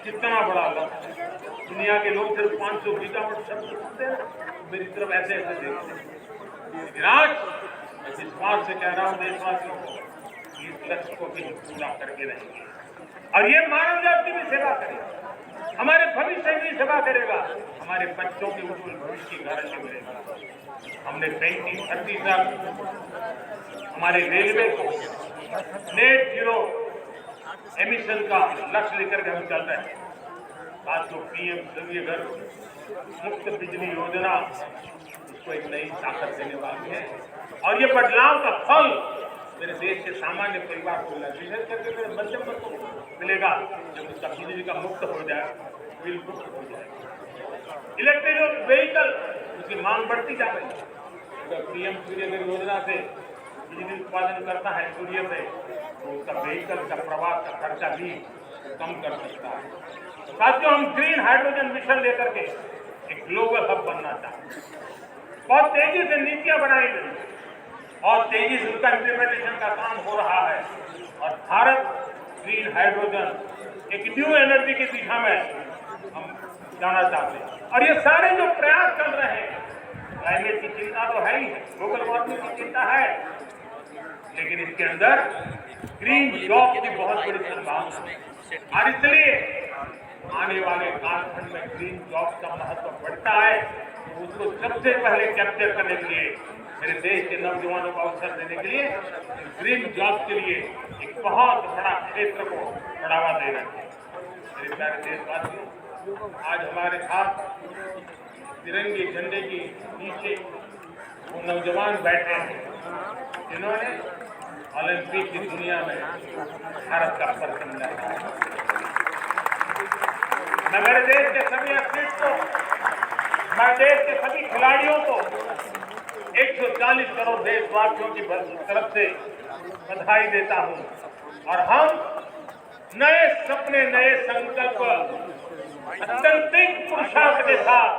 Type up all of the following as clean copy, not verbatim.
कितना बड़ा लक्ष्य। दुनिया के लोग सिर्फ 500 गीगावाट शब्द सुनते हैं, मेरी तरफ ऐसे ऐसे देखते हैं। लेकिन आज मैं विश्वास से कह रहा हूँ देशवासियों को, इस लक्ष्य को भी पूरा करके रहेंगे और ये मानव जाति की सेवा करेगा, हमारे भविष्य की सेवा करेगा, हमारे बच्चों के उज्जवल भविष्य की गारंटी मिलेगा। हमने 2030 तक हमारे रेलवे को नेट जीरो एमिशन का लक्ष्य लेकर के हम चल रहे हैं। साथियों, पीएम सूर्यघर मुफ्त बिजली योजना उसको एक नई ताकत देने वाली है और ये बदलाव का फल मेरे देश के सामान्य परिवार को मिला, विशेष करके मेरे मध्यम वर्ग को मिलेगा जब उसका बिजली का मुक्त हो जाए, बिल मुक्त हो जाए। इलेक्ट्रिक व्हीकल उसकी मांग बढ़ती जा रही है। पीएम सूर्यघर योजना से बिजली उत्पादन करता है सूर्य से, तो उसका व्हीकल का प्रवास का खर्चा भी कम कर सकता है। साथियों, हम ग्रीन हाइड्रोजन मिशन लेकर के एक ग्लोबल हब बनना चाहते हैं। बहुत तेजी से नीतियां बनाई गई और तेजी से उसका इम्प्लीमेंटेशन का काम हो रहा है और भारत ग्रीन हाइड्रोजन एक न्यू एनर्जी की दिशा में हम जाना चाहते हैं। और ये सारे जो प्रयास चल रहे हैं, क्लाइमेट की चिंता तो है ही, ग्लोबल वार्मिंग की चिंता है, लेकिन इसके अंदर ग्रीन जॉब की बहुत बड़ी संभावना है और इसलिए आने वाले कालखंड में ग्रीन जॉब का महत्व बढ़ता है। तो उसको सबसे पहले कैप्चर करने के लिए, मेरे देश के नौजवानों को अवसर देने के लिए, ग्रीन जॉब के लिए एक बहुत बड़ा क्षेत्र को बढ़ावा दे रहे हैं। मेरे प्यारे देशवासियों, आज हमारे साथ तिरंगे झंडे के नीचे वो नौजवान बैठे हैं जिन्होंने ओलंपिक की दुनिया में भारत का परचम लहराया। मैं मेरे देश के सभी एथलीट्स को, मैं देश के सभी खिलाड़ियों को 140 करोड़ देशवासियों की तरफ से बधाई देता हूं और हम नए सपने, नए संकल्प, अत्यंतिक पुरुषार्थ के साथ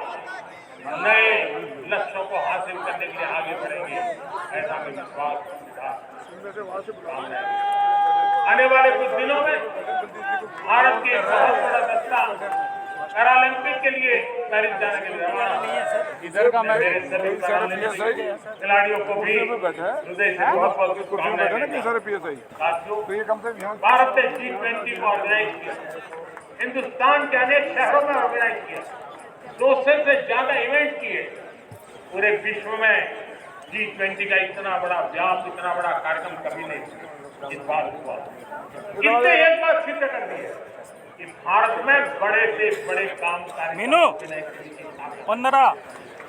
नए लक्ष्यों को हासिल करने के लिए आगे बढ़ेंगे, ऐसा मैं विश्वास करता हूं। आने वाले कुछ दिनों में भारत के बहुत बड़ा दस्ता पैरालंपिक के लिए पेरिस जाने के लिए रवाना इधर का मेरे सभी खिलाड़ियों को भी हृदय से बहुत शुभकामनाएं। साथियों, भारत ने G20 को ऑर्गेनाइज किया, हिंदुस्तान के अनेक शहरों में ऑर्गेनाइज किया, 200 से ज्यादा इवेंट किए। पूरे विश्व में G20 का इतना बड़ा व्याप, इतना बड़ा कार्यक्रम कभी नहीं इस बार हुआ। इससे एक बात सिद्ध कर दी है कि भारत में बड़े से बड़े काम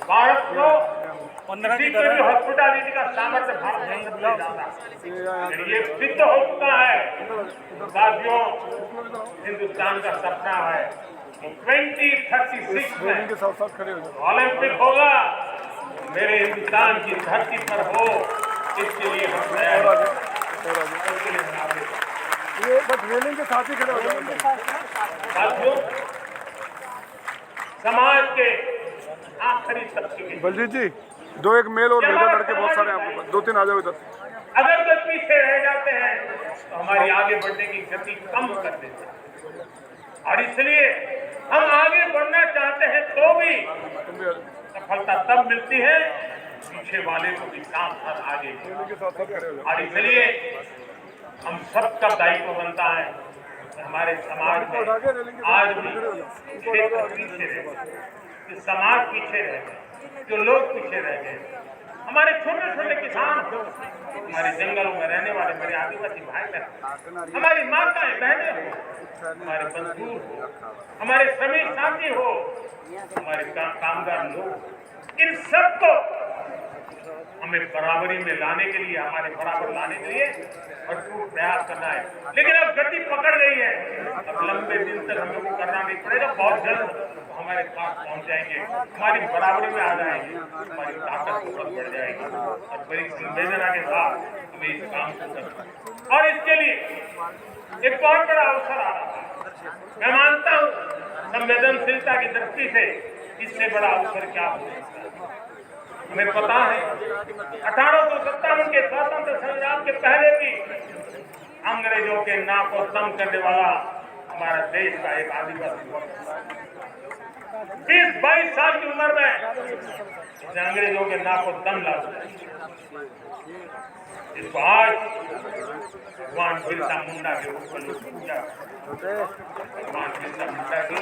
भारत को हॉस्पिटैलिटी का सामर्थ्य भारत में जाता है, ये सिद्ध हो चुका है। साथियों, हिंदुस्तान का सपना है 2036 में ओलंपिक होगा, मेरे हिंदुस्तान की धरती पर हो, इसके लिए हम रेलिंग के साथ ही खड़े हो जाएंगे। साथियों, समाज के आखिरी तबके बलजीत जी, दो एक मेल और भेजा, लड़के बहुत सारे आपके पास, 2-3 आ जाओ इधर। अगर कोई पीछे रह जाते हैं तो हमारी आगे बढ़ने की गति कम कर देते हैं और इसलिए हम आगे बढ़ना चाहते हैं तो भी सफलता तब मिलती है पीछे वाले को भी साथ साथ आगे। और इसलिए हम सबका दायित्व बनता है हमारे समाज में आज भी क्षेत्र पीछे रह गए, समाज पीछे रह गए, जो लोग पीछे रह गए, हमारे छोटे छोटे किसान हो, हमारे जंगलों में रहने वाले मेरे आदिवासी भाई बहन, हमारी माताएं बहनें हो, हमारे मजदूर हो, हमारे श्रमिक साथी हो, हमारे कामगार लोग, इन सबको हमें बराबरी में लाने के लिए, हमारे बराबर लाने के लिए भरपूर प्रयास करना है। लेकिन अब गति पकड़ गई है, अब लंबे दिन तक हमें वो करना नहीं पड़ेगा, बहुत जल्द हमारे पास पहुंच जाएंगे, हमारी बराबरी में आ जाएंगे, हमारी ताकत बहुत बढ़ जाएगी और बड़ी संवेदना के साथ हमें इस काम को करना है। और इसके लिए एक बहुत बड़ा अवसर आ रहा है। मैं मानता हूँ संवेदनशीलता की दृष्टि से इससे बड़ा अवसर क्या हो सकता है। हमें पता है 1857 के स्वतंत्र संग्राम के पहले भी अंग्रेजों के नाक को दम करने वाला हमारा देश का एक आदिवासी युवक 20-22 साल की उम्र में उसने अंग्रेजों के नाक को दम ला दिया। इसको आज भगवान बिरसा मुंडा के रूप में लोग पूजा करते हैं। भगवान बिरसा मुंडा की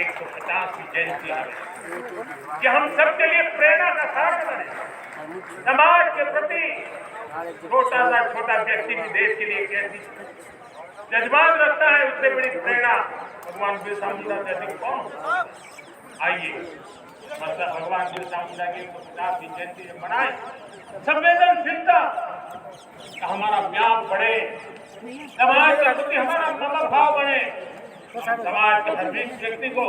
150वीं जयंती आ रही है कि हम सबके लिए प्रेरणा का साधन बने। समाज के प्रति छोटा व्यक्ति भी देश के लिए कैसी जज्बात रखता है, उससे बड़ी प्रेरणा भगवान बिरसा मुंडा से अधिक कौन। आइए मतलब भगवान बिरसा मुंडा की 150वीं जयंती मनाए, संवेदनशीलता का हमारा व्याप बढ़े, समाज के प्रति हमारा मनोभाव बढ़े, समाज के हर व्यक्ति को,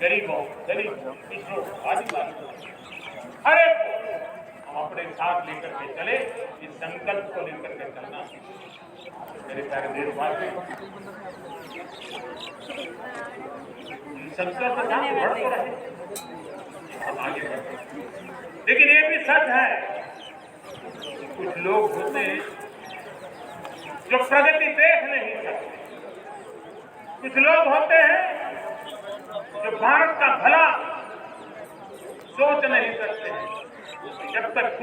गरीबों, दलित, पिछड़ों, आदिवासी हर एक हम अपने साथ लेकर के चले। इस संकल्प को लेकर के चलना मेरे प्यारे देशवासी, संकल्प का बढ़ तो रहे, हम आगे बढ़ते। लेकिन ये भी सच है कुछ लोग होते हैं जो प्रगति देख नहीं सकते, कुछ लोग होते हैं जो भारत का भला सोच नहीं सकते हैं। जब तक